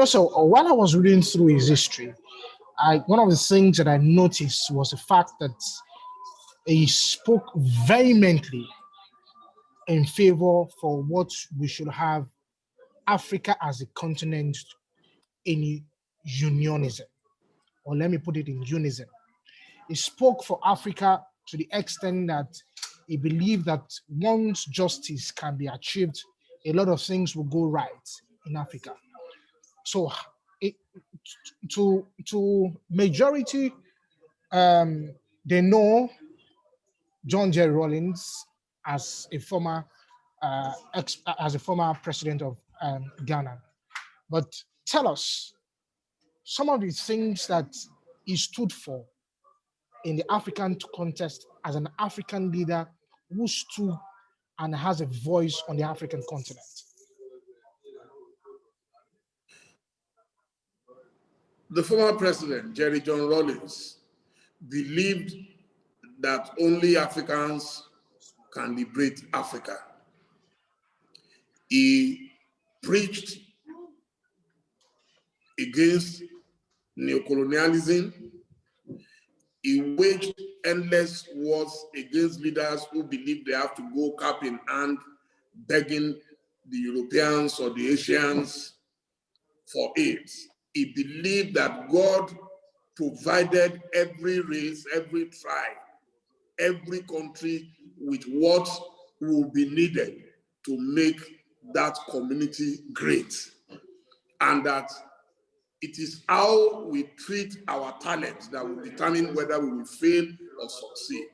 So while I was reading through his history, one of the things that I noticed was the fact that he spoke vehemently in favor for what we should have Africa as a continent in unionism, or let me put it in unison. He spoke for Africa to the extent that he believed that once justice can be achieved, a lot of things will go right in Africa. So, to majority, they know John Jerry Rawlings as a former president of Ghana. But tell us some of the things that he stood for in the African context as an African leader who stood and has a voice on the African continent. The former president, Jerry John Rawlings, believed that only Africans can liberate Africa. He preached against neocolonialism. He waged endless wars against leaders who believed they have to go cap in hand, begging the Europeans or the Asians for aid. He believed that God provided every race, every tribe, every country with what will be needed to make that community great. And that it is how we treat our talent that will determine whether we will fail or succeed.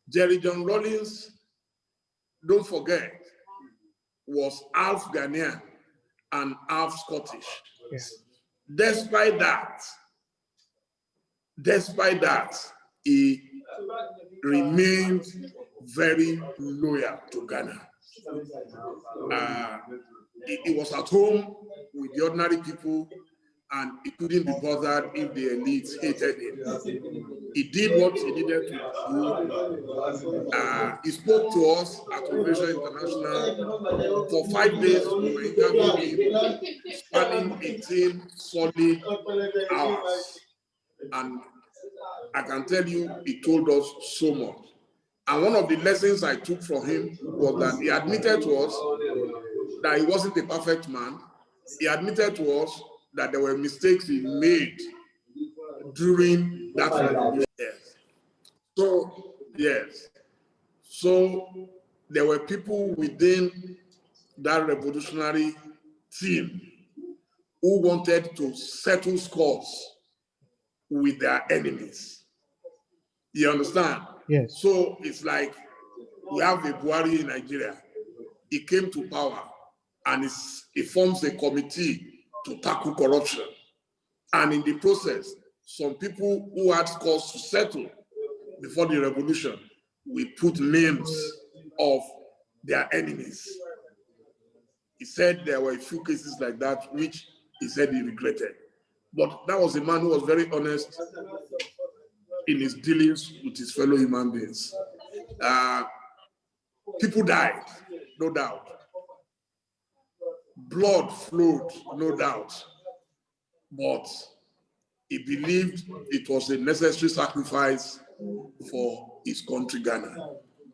Jerry John Rawlings, don't forget, was half Ghanaian and half Scottish. Yes. Despite that, he remained very loyal to Ghana. He was at home with the ordinary people, and he couldn't be bothered if the elites hated him. He did what he needed to do. He spoke to us at Ovation International. For 5 days, we were interviewing him, spanning 18 solid hours. And I can tell you, he told us so much. And one of the lessons I took from him was that he admitted to us that he wasn't a perfect man. He admitted to us that there were mistakes he made during that revolution. So there were people within that revolutionary team who wanted to settle scores with their enemies. You understand? Yes. So it's like we have a Buhari in Nigeria. He came to power and he forms a committee to tackle corruption. And in the process, some people who had scores to settle before the revolution, we put names of their enemies. He said there were a few cases like that, which he said he regretted. But that was a man who was very honest in his dealings with his fellow human beings. People died, no doubt. Blood flowed, no doubt. But he believed it was a necessary sacrifice for his country, Ghana.